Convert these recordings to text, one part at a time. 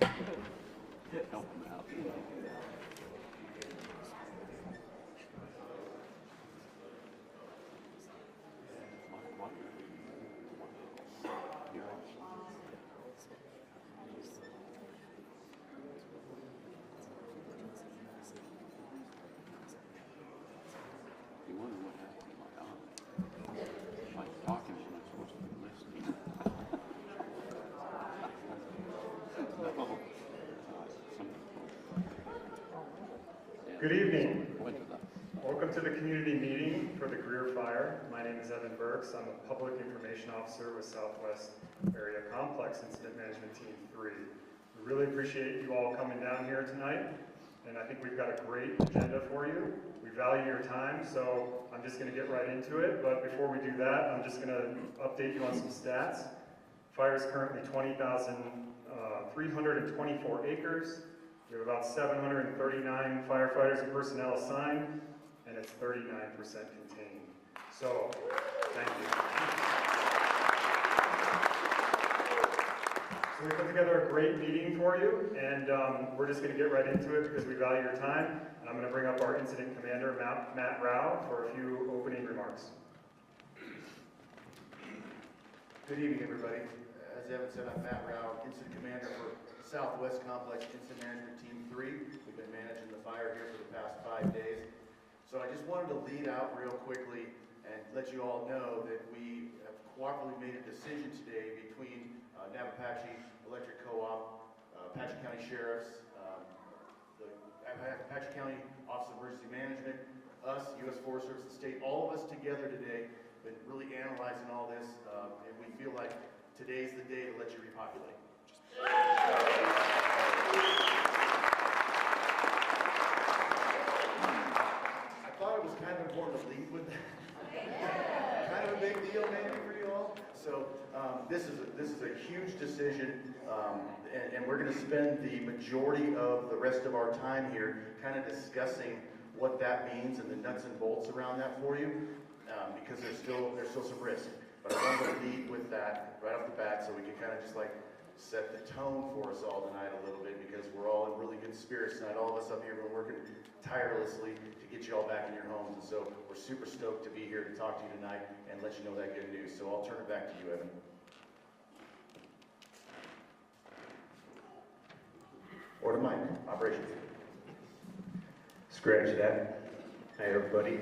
Help them out. You wonder what happened to my aunt. Like talking when I'm supposed to be listening. Good evening. Welcome to the community meeting for the Greer Fire. My name is Evan Burks. I'm a public information officer with Southwest Area Complex Incident Management Team 3. We really appreciate you all coming down here tonight, and I think we've got a great agenda for you. We value your time, so I'm just going to get right into it. But before we do that, I'm just going to update you on some stats. Fire is currently 20,324 acres. We have about 739 firefighters and personnel assigned, and it's 39% contained. So, thank you. So we put together a great meeting for you, and we're just going to get right into it because we value your time. And I'm going to bring up our incident commander, Matt Rao, for a few opening remarks. Good evening, everybody. As Evan said, I'm Matt Rao, incident commander for Southwest Complex Incident Management Team 3. We've been managing the fire here for the past 5 days. So I just wanted to lead out real quickly and let you all know that we have cooperatively made a decision today between Navapache Electric Co-op, Apache County Sheriffs, the Apache County Office of Emergency Management, us, U.S. Forest Service, the state, all of us together today, been really analyzing all this, and we feel like today's the day to let you repopulate. I thought it was kind of important to lead with that. Kind of a big deal maybe for you all. So this is a huge decision, and we're going to spend the majority of the rest of our time here kind of discussing what that means and the nuts and bolts around that for you, because there's still some risk. But I wanted to lead with that right off the bat so we can kind of just like set the tone for us all tonight a little bit, because we're all in really good spirits tonight. All of us up here have been working tirelessly to get you all back in your homes, and so we're super stoked to be here to talk to you tonight and let you know that good news. So I'll turn it back to you, Evan. Or to Mike, operations. Scratch that. Hi, everybody.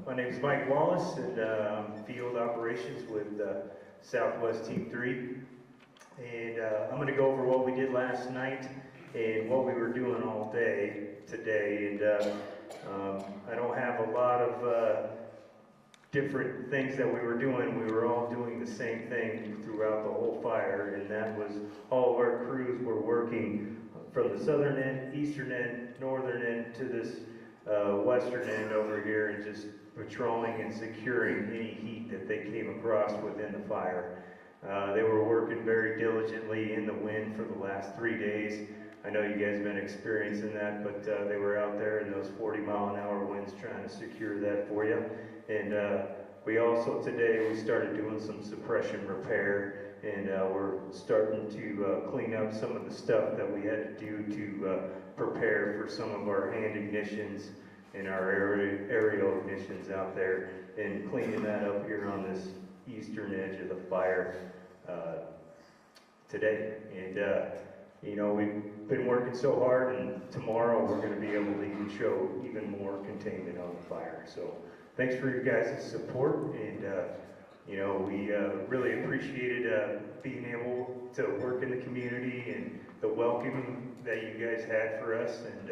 My name is Mike Wallace, and I'm field operations with Southwest Team 3. And I'm going to go over what we did last night and what we were doing all day today. And I don't have a lot of different things that we were doing. We were all doing the same thing throughout the whole fire, and that was all of our crews were working from the southern end, eastern end, northern end to this western end over here, and just patrolling and securing any heat that they came across within the fire. They were working very diligently in the wind for the last 3 days. I know you guys have been experiencing that, but they were out there in those 40-mile-an-hour winds trying to secure that for you. And we also today we started doing some suppression repair, and we're starting to clean up some of the stuff that we had to do to prepare for some of our hand ignitions and our aerial ignitions out there, and cleaning that up here on this eastern edge of the fire today. And you know, we've been working so hard, and tomorrow we're going to be able to even show even more containment on the fire. So thanks for your guys' support, and you know, we really appreciated being able to work in the community and the welcoming that you guys had for us, and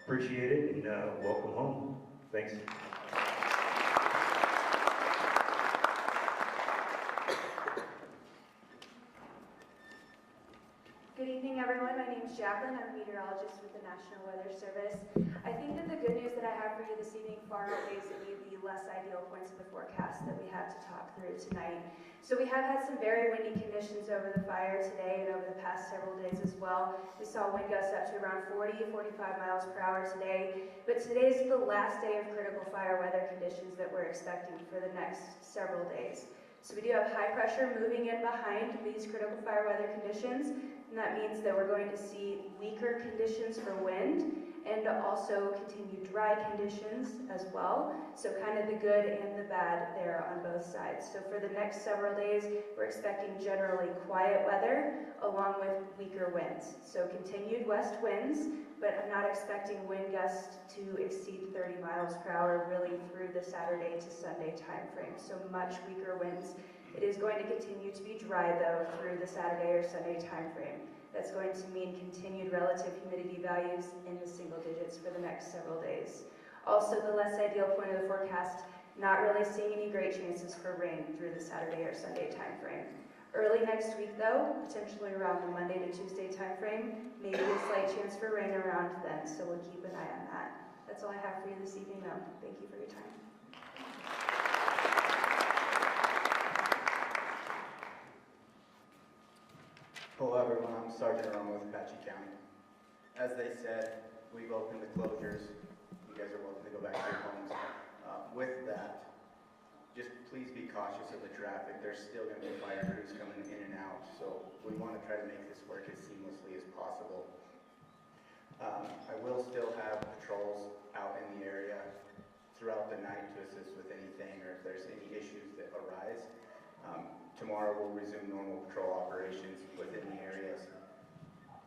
appreciate it, and welcome home. Thanks. Good evening, everyone. My name is Jacqueline. I'm a meteorologist with the National Weather Service. I think that the good news that I have for you this evening far outweighs any of the less ideal points of the forecast that we had to talk through tonight. So we have had some very windy conditions over the fire today and over the past several days as well. We saw wind gusts up to around 40 to 45 miles per hour today, but today is the last day of critical fire weather conditions that we're expecting for the next several days. So we do have high pressure moving in behind these critical fire weather conditions. and that means that we're going to see weaker conditions for wind and also continued dry conditions as well. So kind of the good and the bad there on both sides. So for the next several days, we're expecting generally quiet weather along with weaker winds. So continued west winds, but I'm not expecting wind gusts to exceed 30 miles per hour really through the Saturday to Sunday time frame. So much weaker winds. It is going to continue to be dry though through the Saturday or Sunday time frame. That's going to mean continued relative humidity values in the single digits for the next several days. Also, the less ideal point of the forecast, not really seeing any great chances for rain through the Saturday or Sunday time frame. Early next week though, potentially around the Monday to Tuesday time frame, maybe a slight chance for rain around then, so we'll keep an eye on that. That's all I have for you this evening though. Thank you for your time. Hello everyone, I'm Sergeant Romo with Apache County. As they said, we've opened the closures. You guys are welcome to go back to your homes. With that, just please be cautious of the traffic. There's still going to be fire crews coming in and out, so we want to try to make this work as seamlessly as possible. I will still have patrols out in the area throughout the night to assist with anything or if there's any issues that arise. Tomorrow we'll resume normal patrol operations within the areas.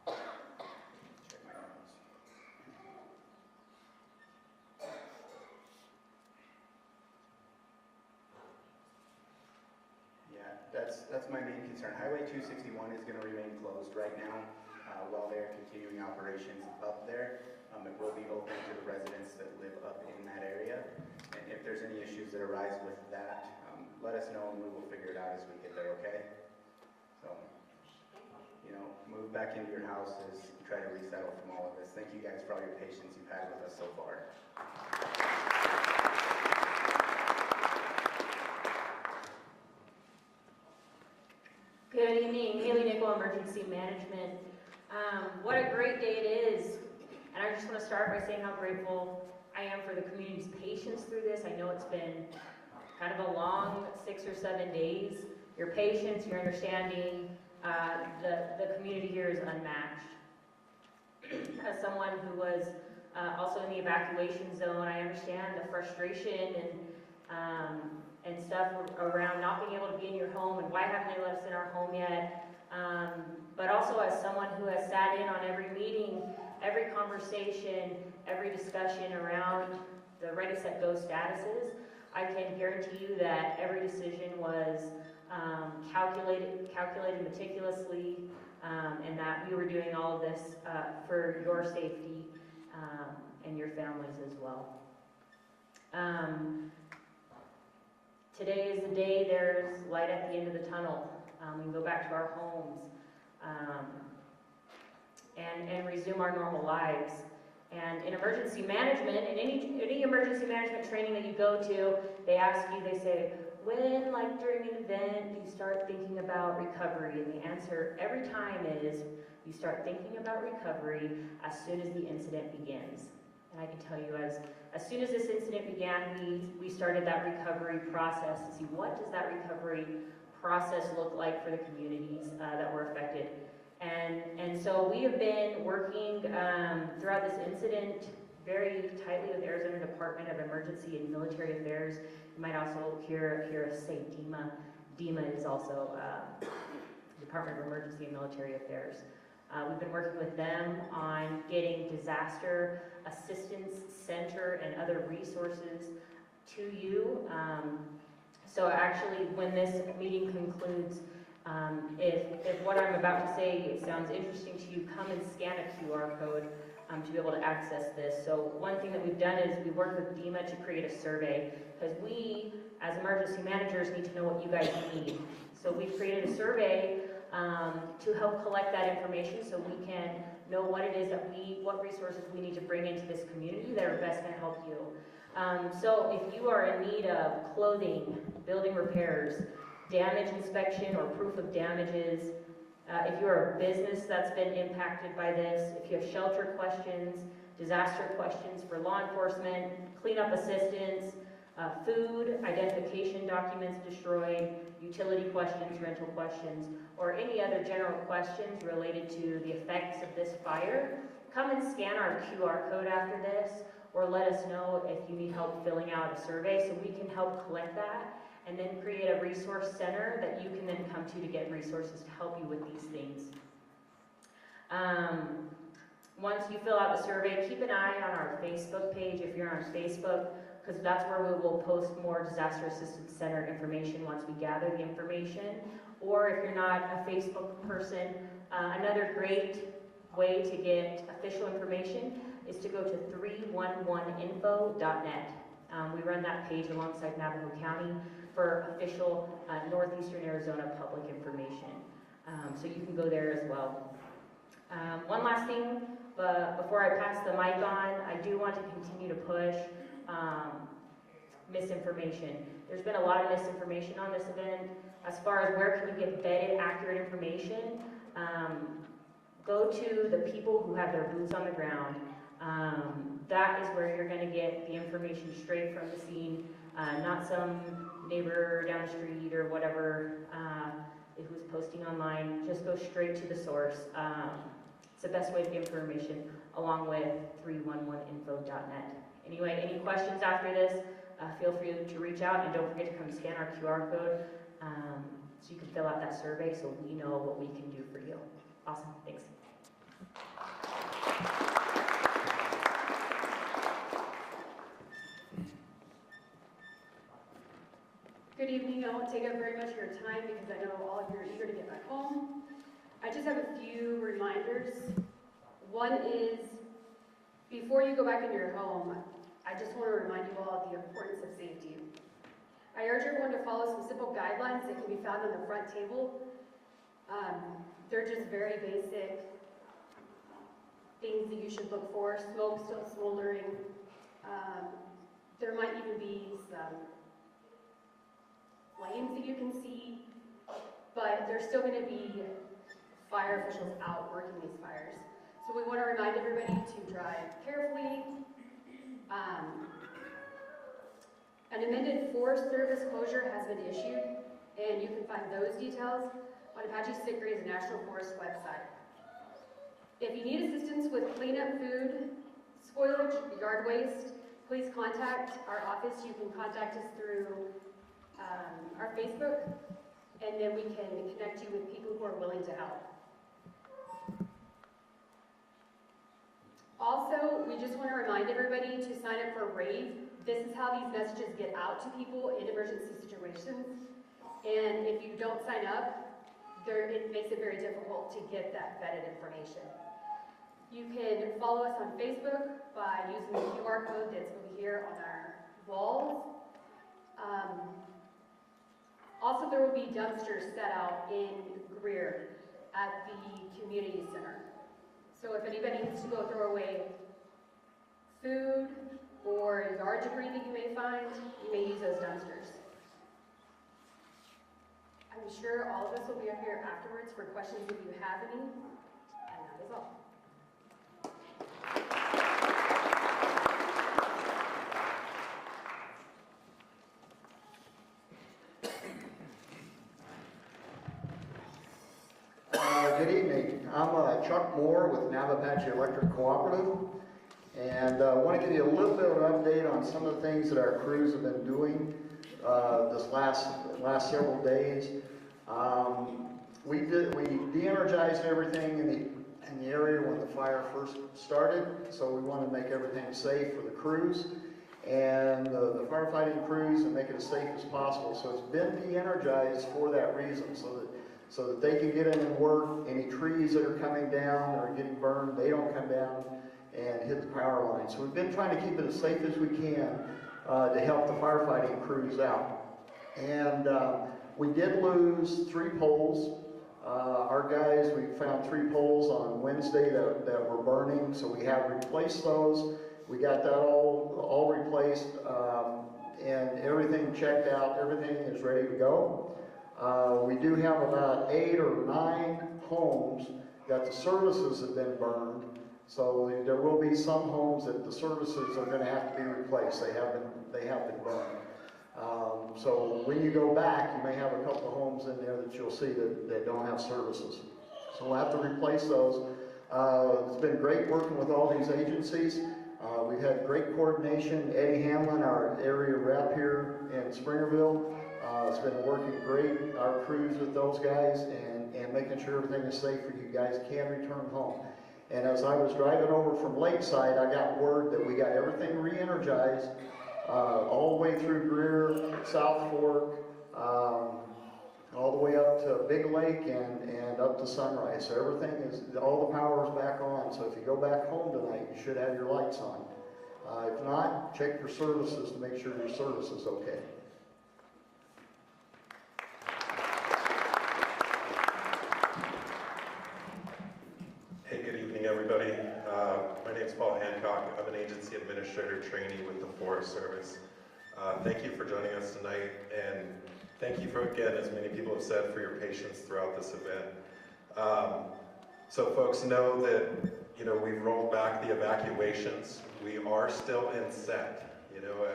Check my notes. Yeah, that's my main concern. Highway 261 is going to remain closed right now while they're continuing operations up there. It will be open to the residents that live up in that area. And if there's any issues that arise with that, let us know and we will figure it out as we get there, okay? So, move back into your houses, try to resettle from all of this. Thank you guys for all your patience you've had with us so far. Good evening, Haley Nickel, Emergency Management. What a great day it is. And I just want to start by saying how grateful I am for the community's patience through this. I know it's been kind of a long 6 or 7 days. Your patience, your understanding, the community here is unmatched. As someone who was also in the evacuation zone, I understand the frustration and stuff around not being able to be in your home and why haven't they let us in our home yet. But also as someone who has sat in on every meeting, every conversation, every discussion around the Ready, Set, Go statuses, I can guarantee you that every decision was calculated meticulously, and that we were doing all of this for your safety and your families as well. Today is the day there's light at the end of the tunnel. We can go back to our homes and resume our normal lives. And in emergency management, in any emergency management training that you go to, they ask you, they say, when, like during an event, do you start thinking about recovery? And the answer every time is, you start thinking about recovery as soon as the incident begins. And I can tell you, as soon as this incident began, we started that recovery process to see what does that recovery process look like for the communities that were affected. And so we have been working throughout this incident very tightly with Arizona Department of Emergency and Military Affairs. You might also hear us say DEMA. DEMA is also Department of Emergency and Military Affairs. We've been working with them on getting disaster assistance center and other resources to you. So actually, when this meeting concludes, if what I'm about to say sounds interesting to you, come and scan a QR code to be able to access this. So one thing that we've done is we worked with DEMA to create a survey, because we, as emergency managers, need to know what you guys need. So we've created a survey to help collect that information so we can know what it is that what resources we need to bring into this community that are best going to help you. So if you are in need of clothing, building repairs, damage inspection or proof of damages, if you're a business that's been impacted by this, if you have shelter questions, disaster questions for law enforcement, cleanup assistance, food, identification documents destroyed, utility questions, rental questions, or any other general questions related to the effects of this fire, come and scan our QR code after this, or let us know if you need help filling out a survey so we can help collect that and then create a resource center that you can then come to get resources to help you with these things. Once you fill out the survey, keep an eye on our Facebook page if you're on Facebook, because that's where we will post more disaster assistance center information once we gather the information. Or if you're not a Facebook person, another great way to get official information is to go to 311info.net. We run that page alongside Navajo County for official northeastern Arizona public information. So you can go there as well. One last thing, but before I pass the mic on, I do want to continue to push misinformation. There's been a lot of misinformation on this event. As far as where can you get vetted, accurate information, go to the people who have their boots on the ground. That is where you're going to get the information straight from the scene, not some neighbor down the street or whatever who's posting online. Just go straight to the source. It's the best way to get information, along with 311info.net. Anyway, any questions after this, feel free to reach out, and don't forget to come scan our QR code so you can fill out that survey so we know what we can do for you. Awesome, thanks. Good evening. I won't take up very much of your time because I know all of you are eager to get back home. I just have a few reminders. One is, before you go back into your home, I just want to remind you all of the importance of safety. I urge everyone to follow some simple guidelines that can be found on the front table. They're just very basic things that you should look for. Smoke still smoldering. There might even be some flames that you can see, but there's still going to be fire officials out working these fires. So we want to remind everybody to drive carefully. An amended Forest Service closure has been issued, and you can find those details on Apache Stickery's National Forest website. If you need assistance with cleanup, food, spoilage, yard waste, please contact our office. You can contact us through our Facebook, and then we can connect you with people who are willing to help. Also, we just want to remind everybody to sign up for RAVE. This is how these messages get out to people in emergency situations. And if you don't sign up, it makes it very difficult to get that vetted information. You can follow us on Facebook by using the QR code that's over here on our walls. Also, there will be dumpsters set out in Greer at the community center. So if anybody needs to go throw away food or yard debris that you may find, you may use those dumpsters. I'm sure all of us will be up here afterwards for questions if you have any, and that is all. Good evening. I'm Chuck Moore with Navajo Electric Cooperative, and I want to give you a little bit of an update on some of the things that our crews have been doing this last several days. We de-energized everything in the area when the fire first started, so we want to make everything safe for the crews and the firefighting crews and make it as safe as possible. So it's been de-energized for that reason, so that they can get in and work. Any trees that are coming down or getting burned, they don't come down and hit the power line. So we've been trying to keep it as safe as we can to help the firefighting crews out. And we did lose 3 poles. Our guys, we found 3 poles on Wednesday that were burning, so we have replaced those. We got that all replaced and everything checked out. Everything is ready to go. We do have about 8 or 9 homes that the services have been burned. So there will be some homes that the services are going to have to be replaced. They have been burned. So when you go back, you may have a couple of homes in there that you'll see that don't have services. So we'll have to replace those. It's been great working with all these agencies. We've had great coordination. Eddie Hamlin, our area rep here in Springerville, has been working great, our crews with those guys, and making sure everything is safe for you guys can return home. And as I was driving over from Lakeside, I got word that we got everything re-energized all the way through Greer, South Fork, all the way up to Big Lake and up to Sunrise. So everything is, all the power is back on. So if you go back home tonight, you should have your lights on. If not, check your services to make sure your service is okay. Hey, good evening, everybody. My name is Paul Hancock. I'm an agency administrator trainee with the Forest Service. Thank you for joining us tonight, and thank you for, again, as many people have said, for your patience throughout this event. So folks know that, you know, we've rolled back the evacuations. We are still in set, you know,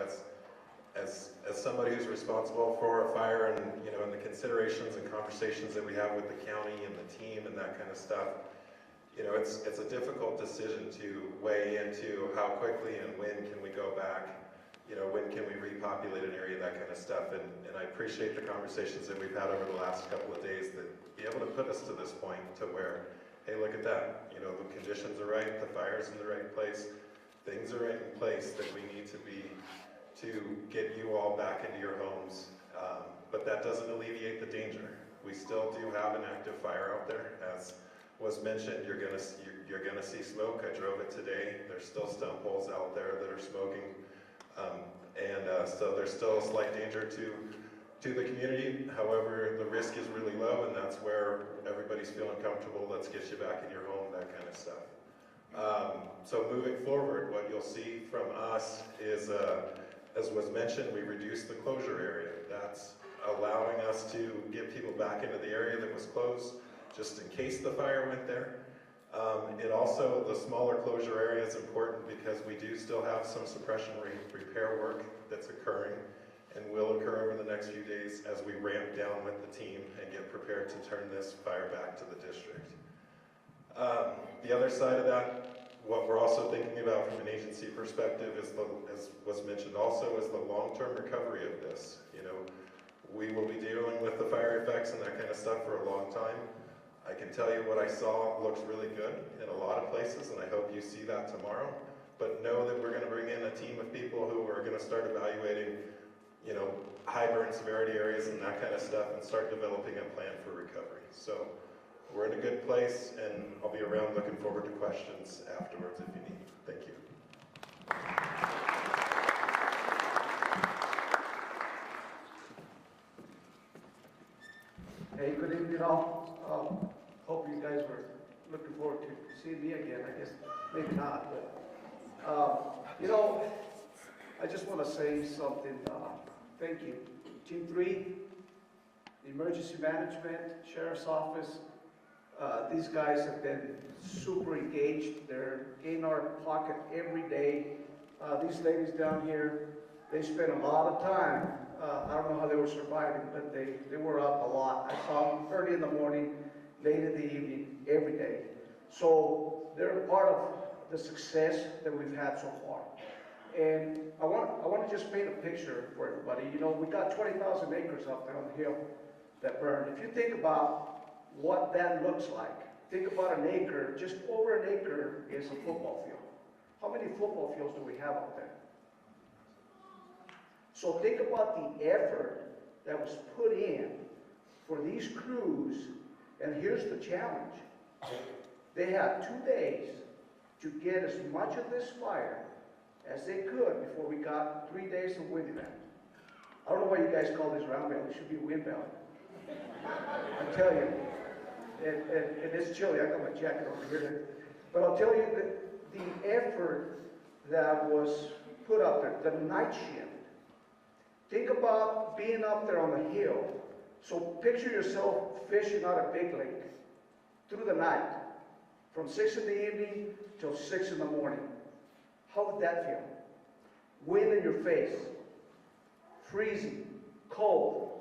as somebody who's responsible for a fire and, you know, and the considerations and conversations that we have with the county and the team and that kind of stuff. You know, it's a difficult decision to weigh into how quickly and when can we go back, you know, when can we repopulate an area, that kind of stuff. And I appreciate the conversations that we've had over the last couple of days that be able to put us to this point to where, hey, look at that, you know, the conditions are right, the fire's in the right place, things are right in place that we need to be to get you all back into your homes. But that doesn't alleviate the danger. We still do have an active fire out there. As was mentioned, you're gonna see smoke. I drove it today. There's still stump poles out there that are smoking. So there's still a slight danger to the community. However, the risk is really low, and that's where everybody's feeling comfortable. Let's get you back in your home, that kind of stuff. So moving forward, what you'll see from us is, as was mentioned, we reduced the closure area. That's allowing us to get people back into the area that was closed, just in case the fire went there. It also, the smaller closure area is important because we do still have some suppression repair work that's occurring and will occur over the next few days as we ramp down with the team and get prepared to turn this fire back to the district. The other side of that, what we're also thinking about from an agency perspective is, as was mentioned also, is the long-term recovery of this. You know, we will be dealing with the fire effects and that kind of stuff for a long time. I can tell you what I saw looks really good in a lot of places, and I hope you see that tomorrow. But know that we're going to bring in a team of people who are going to start evaluating, you know, high burn severity areas and that kind of stuff, and start developing a plan for recovery. So we're in a good place, and I'll be around looking forward to questions afterwards if you need. Thank you. Hey, good evening all. Hope you guys were looking forward to seeing me again. I guess maybe not, but you know, I just want to say something. Thank you, Team 3, the Emergency Management, Sheriff's Office. These guys have been super engaged. They're in our pocket every day. These ladies down here, they spend a lot of time. I don't know how they were surviving, but they were up a lot. I saw them early in the morning, late in the evening, every day. So they're a part of the success that we've had so far. And I want to just paint a picture for everybody. You know, we got 20,000 acres up there on the hill that burned. If you think about what that looks like, think about an acre, just over an acre is a football field. How many football fields do we have up there? So think about the effort that was put in for these crews, and here's the challenge. They had 2 days to get as much of this fire as they could before we got 3 days of wind event. I don't know why you guys call this round belt. It should be wind belt. I tell you, and it's chilly. I got my jacket over here. But I'll tell you that the effort that was put up there, the night shift. Think about being up there on the hill. So picture yourself fishing out a big lake through the night, from 6 in the evening till 6 in the morning. How would that feel? Wind in your face, freezing, cold,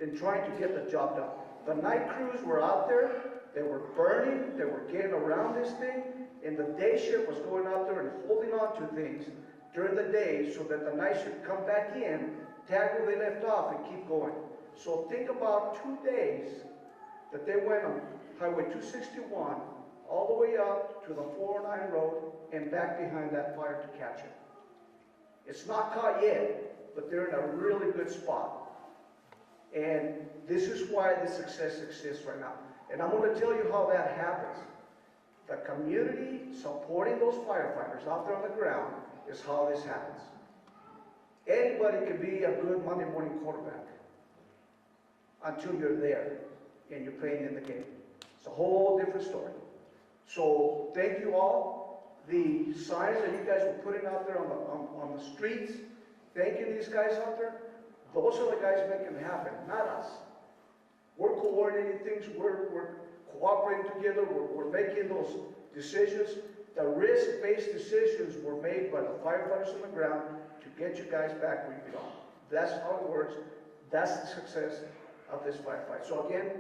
in trying to get the job done. The night crews were out there, they were burning, they were getting around this thing, and the day shift was going out there and holding on to things during the day so that the night shift come back in, tag where they left off, and keep going. So think about 2 days that they went on Highway 261 all the way up to the 409 road and back behind that fire to catch it. It's not caught yet, but they're in a really good spot. And this is why the success exists right now. And I'm going to tell you how that happens. The community supporting those firefighters out there on the ground is how this happens. Anybody can be a good Monday morning quarterback until you're there and you're playing in the game. It's a whole different story. So thank you all. The signs that you guys were putting out there on the streets, thanking these guys out there, those are the guys making it happen, not us. We're coordinating things, we're cooperating together, we're making those decisions. The risk-based decisions were made by the firefighters on the ground to get you guys back where you belong. That's how it works. That's the success of this firefight. So again,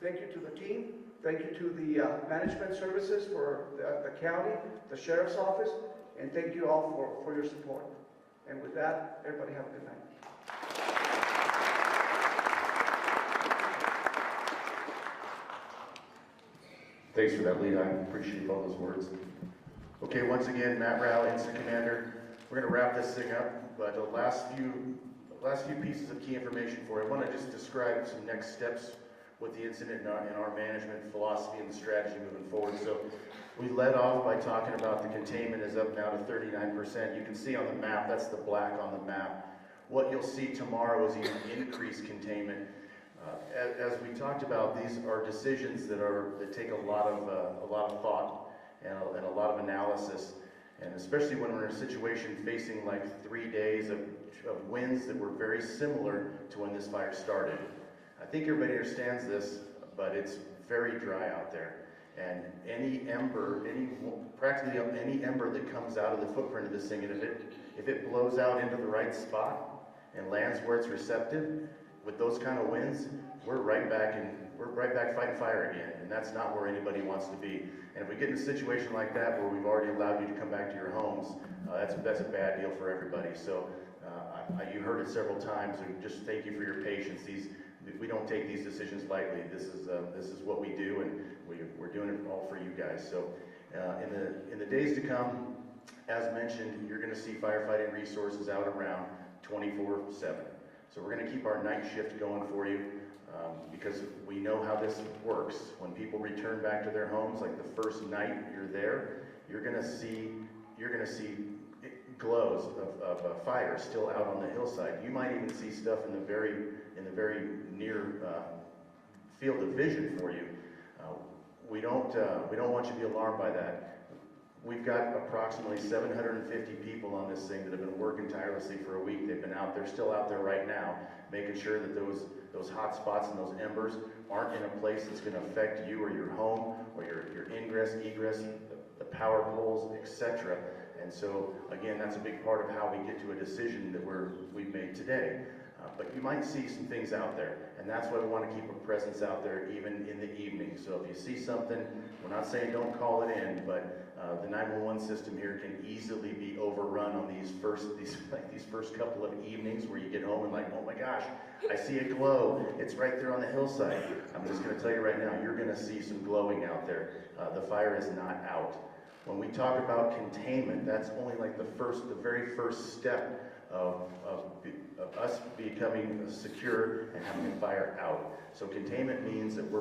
thank you to the team. Thank you to the management services for the county, the sheriff's office, and thank you all for your support. And with that, everybody have a good night. Thanks for that lead. I appreciate all those words. Okay, once again, Matt Rao, Incident Commander. We're going to wrap this thing up, but the last few pieces of key information for you. I want to just describe some next steps with the incident in our management philosophy and the strategy moving forward. So we led off by talking about the containment is up now to 39%. You can see on the map, that's the black on the map. What you'll see tomorrow is even increased containment. As we talked about, these are decisions that take a lot of thought and a lot of analysis, and especially when we're in a situation facing like 3 days of winds that were very similar to when this fire started. I think everybody understands this, but it's very dry out there, and practically any ember that comes out of the footprint of this thing, and if it blows out into the right spot and lands where it's receptive, with those kind of winds, we're right back fighting fire again, and that's not where anybody wants to be. And if we get in a situation like that where we've already allowed you to come back to your homes, that's a bad deal for everybody. So you heard it several times, and just thank you for your patience. We don't take these decisions lightly. This is what we do, and we're doing it all for you guys. So in the days to come, as mentioned, you're going to see firefighting resources out around 24/7. So we're going to keep our night shift going for you because we know how this works. When people return back to their homes, like the first night you're there, you're going to see glows of fire still out on the hillside. You might even see stuff in the very near field of vision for you. We don't want you to be alarmed by that. We've got approximately 750 people on this thing that have been working tirelessly for a week. They've been out there, still out there right now, making sure that those hot spots and those embers aren't in a place that's going to affect you or your home or your ingress, egress, the power poles, etc. And so, again, that's a big part of how we get to a decision that we've made today. But you might see some things out there, and that's why we want to keep a presence out there even in the evening. So if you see something, we're not saying don't call it in, but the 911 system here can easily be overrun on these first couple of evenings where you get home and like, oh my gosh, I see a glow. It's right there on the hillside. I'm just going to tell you right now, you're going to see some glowing out there. The fire is not out. When we talk about containment, that's only like the very first step of us becoming secure and having the fire out. So containment means that we're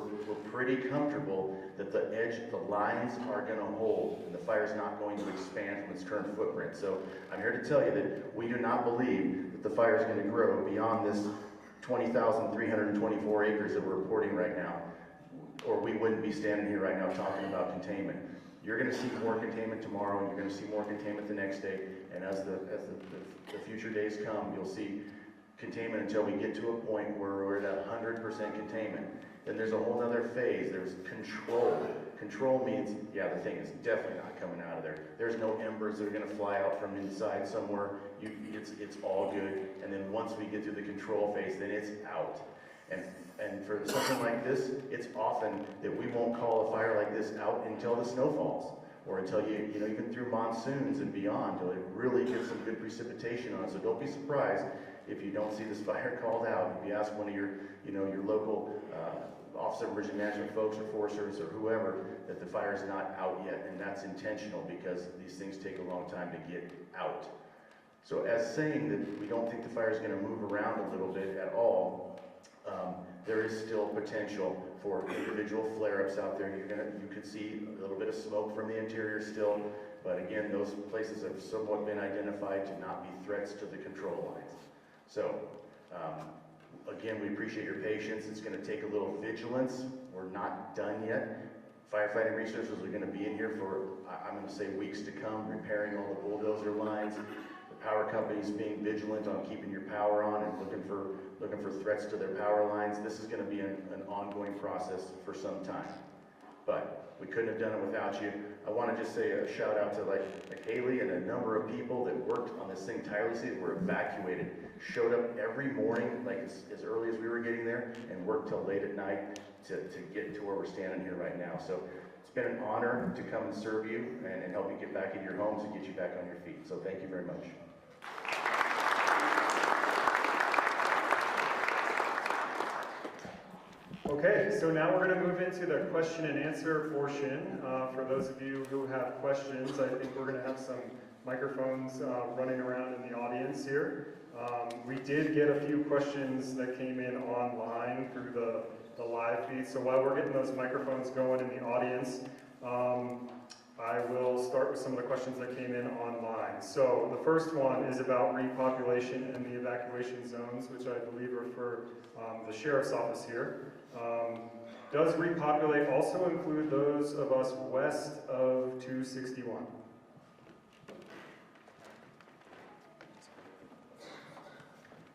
pretty comfortable that the lines are going to hold and the fire's not going to expand from its current footprint. So I'm here to tell you that we do not believe that the fire is going to grow beyond this 20,324 acres that we're reporting right now, or we wouldn't be standing here right now talking about containment. You're going to see more containment tomorrow, and you're going to see more containment the next day, and as the future days come, you'll see containment until we get to a point where we're at 100% containment. Then there's a whole other phase. There's control. Control means, yeah, the thing is definitely not coming out of there. There's no embers that are gonna fly out from inside somewhere. It's all good. And then once we get through the control phase, then it's out. And for something like this, it's often that we won't call a fire like this out until the snow falls, or until you know, even through monsoons and beyond, till it really gets some good precipitation on it. So don't be surprised if you don't see this fire called out. If you ask one of your, you know, your local Office of Emergency Management folks or Forest Service or whoever, that the fire is not out yet, and that's intentional because these things take a long time to get out. So as saying that we don't think the fire is going to move around a little bit at all, there is still potential for individual flare-ups out there. You could see a little bit of smoke from the interior still, but again, those places have somewhat been identified to not be threats to the control lines. So, again, we appreciate your patience. It's going to take a little vigilance. We're not done yet. Firefighting resources are going to be in here for, I'm going to say, weeks to come, repairing all the bulldozer lines. The power companies being vigilant on keeping your power on and looking for threats to their power lines. This is going to be an ongoing process for some time. But we couldn't have done it without you. I want to just say a shout out to like Haley and a number of people that worked on this thing tirelessly, that were evacuated, showed up every morning, like as early as we were getting there, and worked till late at night to get to where we're standing here right now. So it's been an honor to come and serve you and help you get back in your homes and get you back on your feet. So thank you very much. Okay, so now we're going to move into the question and answer portion. For those of you who have questions, I think we're going to have some microphones running around in the audience here. We did get a few questions that came in online through the live feed. So while we're getting those microphones going in the audience, I will start with some of the questions that came in online. So the first one is about repopulation and the evacuation zones, which I believe are for the Sheriff's Office here. Does repopulate also include those of us west of 261?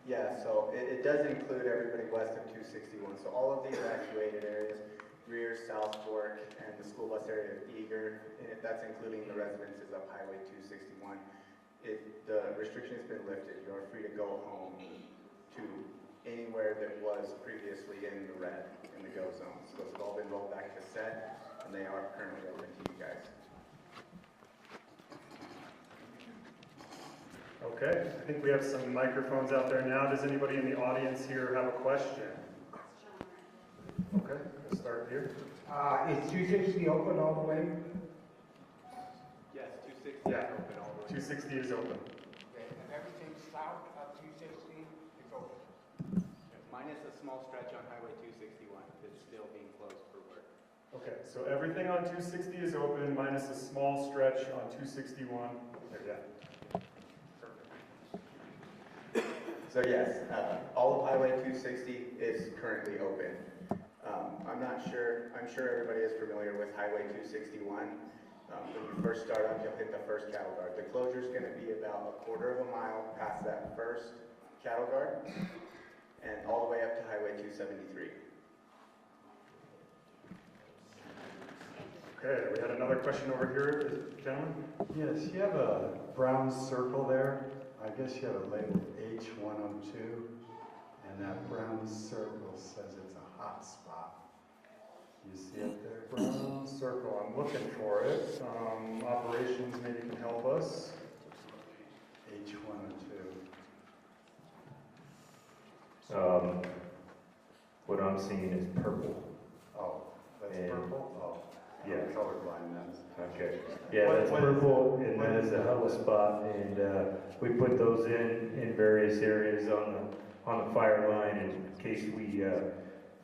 Yeah, so it does include everybody west of 261. So all of the evacuated areas, Greer, South Fork, and the school bus area of Eagar, and that's including the residences of Highway 261. The restriction has been lifted. You are free to go home to anywhere that was previously in the red, in the go zones. Those have all been rolled back to set, and they are currently open to you guys. Okay, I think we have some microphones out there now. Does anybody in the audience here have a question? Okay, let's start here. Is 260 open all the way? Yes, 260 Yeah. is open all the way. 260 is open. Okay, and everything south of 260 is open? Minus a small stretch on Highway 261 that's still being closed for work. Okay, so everything on 260 is open, minus a small stretch on 261. Yeah. So yes, all of Highway 260 is currently open. I'm sure everybody is familiar with Highway 261. When you first start up, you'll hit the first cattle guard. The closure is going to be about a quarter of a mile past that first cattle guard and all the way up to Highway 273. Okay, we had another question over here, gentlemen. Yes, you have a brown circle there. I guess you have it labeled H102, and that brown circle says it's a hot spot. You see it there? Brown circle, I'm looking for it. Operations maybe can help us. H102. What I'm seeing is purple. Oh, that's And- purple? Oh, Yeah. I'm colorblind then. Okay. Yeah, that's purple, and that is a huddle spot, and we put those in various areas on the fire line in case we,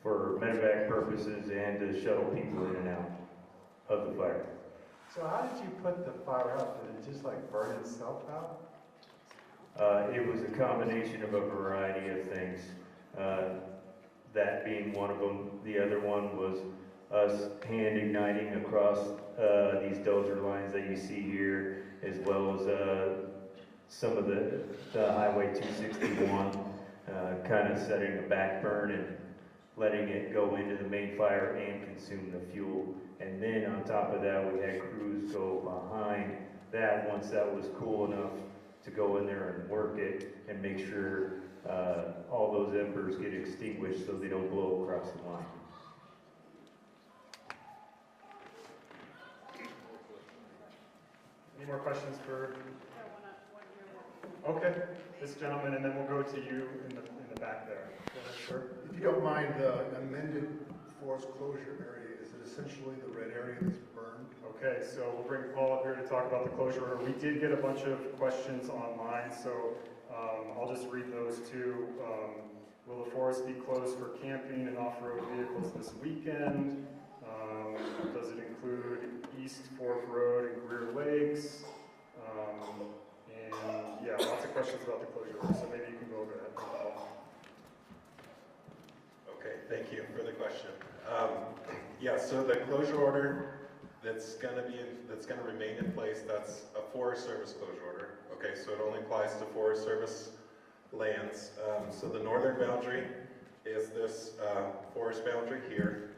for medevac purposes and to shuttle people in and out of the fire. So how did you put the fire out? Did it just like burn itself out? It was a combination of a variety of things, that being one of them. The other one was us hand igniting across these dozer lines that you see here, as well as some of the Highway 261, kind of setting a back burn and letting it go into the main fire and consume the fuel. And then top of that, we had crews go behind that once that was cool enough to go in there and work it and make sure all those embers get extinguished so they don't blow across the line. Any more questions for? Okay, this gentleman, and then we'll go to you in the back there. Go ahead, sir. If you don't mind, the amended forest closure area, is it essentially the red area that's burned? Okay, so we'll bring Paul up here to talk about the closure order. We did get a bunch of questions online, so I'll just read those too. Will the forest be closed for camping and off-road vehicles this weekend? Does it include East Fork Road and Greer Lakes? And yeah, lots of questions about the closure order, so maybe you can go over that. Paul. Okay, thank you for the question. Yeah, so the closure order that's gonna remain in place, that's a Forest Service closure order. Okay, so it only applies to Forest Service lands. So the northern boundary is this forest boundary here,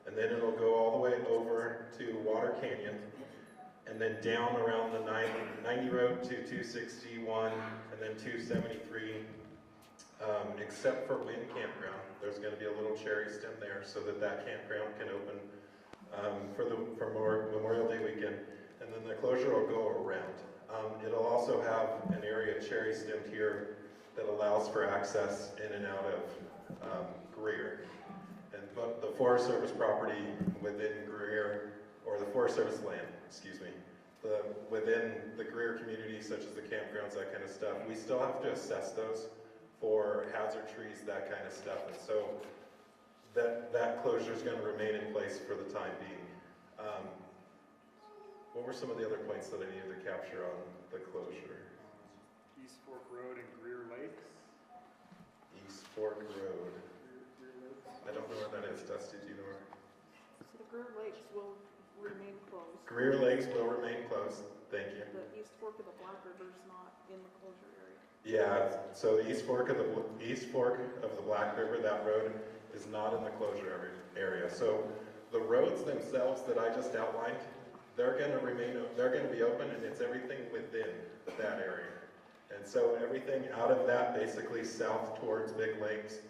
and then it'll go all the way over to Water Canyon, and then down around the 90 road to 261, and then 273, except for Wind Campground. There's going to be a little cherry stem there so that campground can open for Memorial Day weekend, and then the closure will go around. It'll also have an area cherry stemmed here that allows for access in and out of Greer. But the Forest Service property within Greer, or the Forest Service land, excuse me, within the Greer community, such as the campgrounds, that kind of stuff, we still have to assess those for hazard trees, that kind of stuff. And so that closure is going to remain in place for the time being. What were some of the other points that I needed to capture on the closure? East Fork Road and Greer Lakes. East Fork Road. I don't know where that is. Dusty, do you know where? So the Greer Lakes will remain closed. Greer Lakes will remain closed. Thank you. The East Fork of the Black River is not in the closure area. Yeah, so the East Fork of the Black River, that road is not in the closure area. So the roads themselves that I just outlined, they're going to be open, and it's everything within that area. And so everything out of that, basically south towards Big Lakes,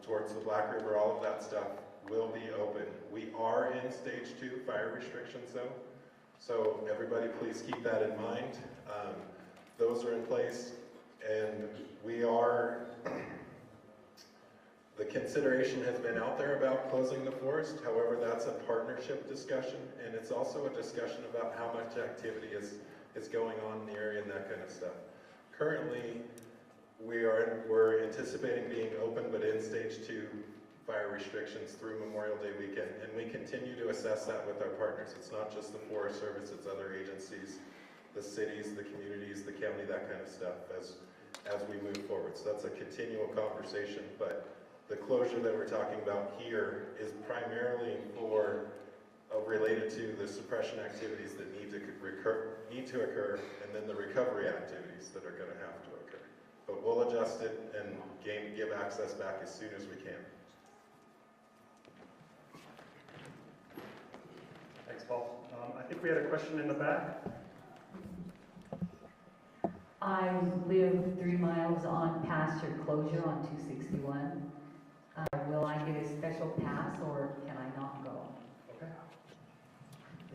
towards the Black River, all of that stuff will be open. We are in stage 2 fire restrictions though, so everybody please keep that in mind. Those are in place, and the consideration has been out there about closing the forest. However, that's a partnership discussion, and it's also a discussion about how much activity is going on in the area and that kind of stuff. Currently, we're anticipating being open, but in stage 2 fire restrictions through Memorial Day weekend, and we continue to assess that with our partners. It's not just the Forest Service, it's other agencies, the cities, the communities, the county, that kind of stuff as we move forward. So that's a continual conversation, but the closure that we're talking about here is primarily related to the suppression activities that need to occur, and then the recovery activities that are going to have to occur. But we'll adjust it and give access back as soon as we can. Thanks, Paul. I think we had a question in the back. I live 3 miles on past your closure on 261. Will I get a special pass, or can I not go? Okay.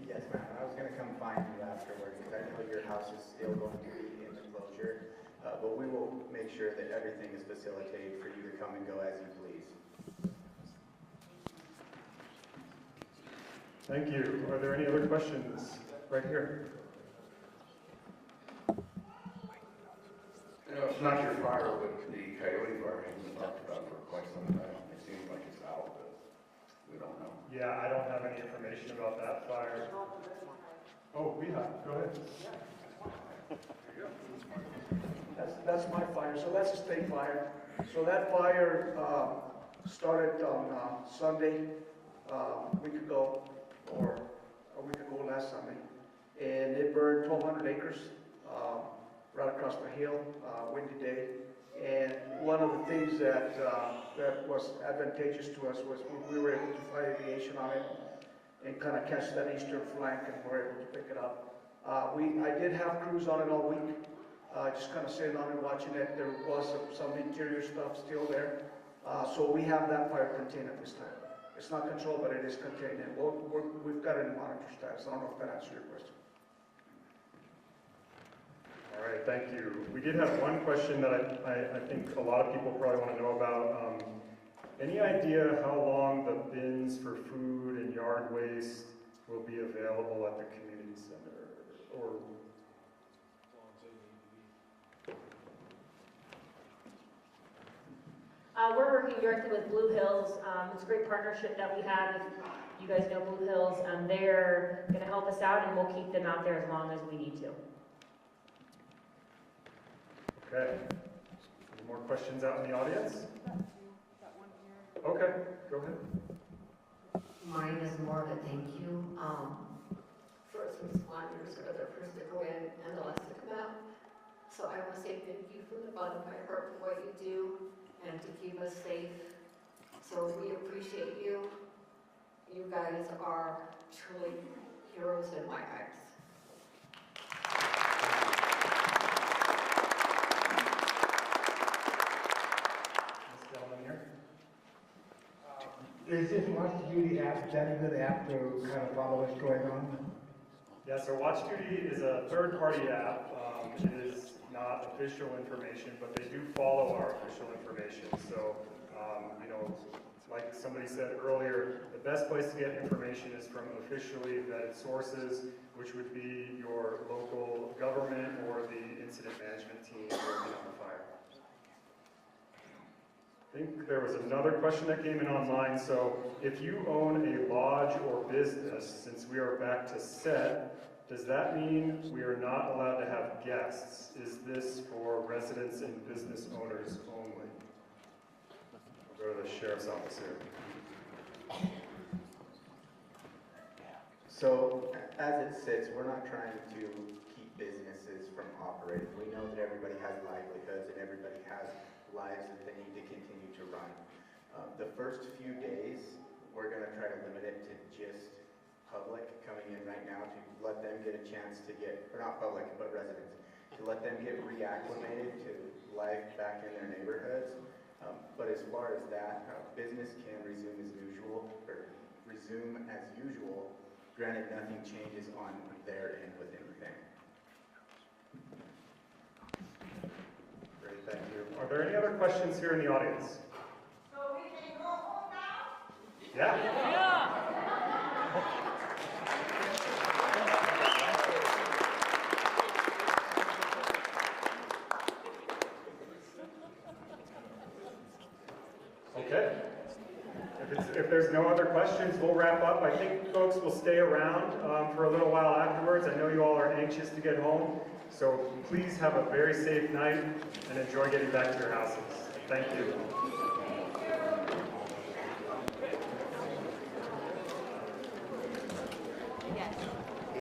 Yes, ma'am. I was going to come find you afterwards, because I know your house is still going to be in the closure, but we will make sure that everything is facilitated for you to come and go as you please. Thank you. Are there any other questions? Right here. You know, it's not your fire, but the coyote fire has been talked about for quite some time. It seems like it's out, but we don't know. Yeah, I don't have any information about that fire. Oh, we have. Go ahead. That's my fire, so that's a state fire. So that fire started on Sunday, a week ago, or a week ago last Sunday, and it burned 1,200 acres right across the hill, windy day. And one of the things that was advantageous to us was we were able to fly aviation on it, and kind of catch that eastern flank, and we're able to pick it up. I did have crews on it all week, just kind of sitting on it, watching it. There was some interior stuff still there. So we have that fire contained at this time. It's not controlled, but it is contained, and we've got it in monitor status. I don't know if that answers your question. All right, thank you. We did have one question that I think a lot of people probably want to know about. Any idea how long the bins for food and yard waste will be available at the community center? Or We're working directly with Blue Hills. It's a great partnership that we have. If you guys know Blue Hills, they're going to help us out, and we'll keep them out there as long as we need to. okay. Any more questions out in the audience? Okay, go ahead. Mine is more of a thank you. First responders are the first to go in and the last to come out. So I want to say thank you from the bottom of my heart for what you do and to keep us safe. So we appreciate you. You guys are truly heroes in my eyes. This gentleman here. Is this Watch Duty app, is that a good app to kind of follow what's going on? Yeah, so Watch Duty is a third-party app. It is not official information, but they do follow our official information. So, you know, like somebody said earlier, the best place to get information is from officially vetted sources, which would be your local government or the incident management team working on the fire. I think there was another question that came in online. So if you own a lodge or business, since we are back to set, does that mean we are not allowed to have guests? Is this for residents and business owners only? We'll go to the sheriff's office here. So, as it sits, we're not trying to keep businesses from operating. We know that everybody has livelihoods and everybody has lives that they need to continue to run. The first few days, we're going to try to limit it to just public coming in right now to let them get a chance to get, or not public, but residents, to let them get reacclimated to life back in their neighborhoods. But as far as that, business can resume as usual, granted nothing changes on their end with anything. Great, thank you. Are there any other questions here in the audience? So we can go home now? Yeah. Okay. If there's no other questions, we'll wrap up. I think folks will stay around for a little while afterwards. I know you all are anxious to get home, so please have a very safe night and enjoy getting back to your houses. Thank you.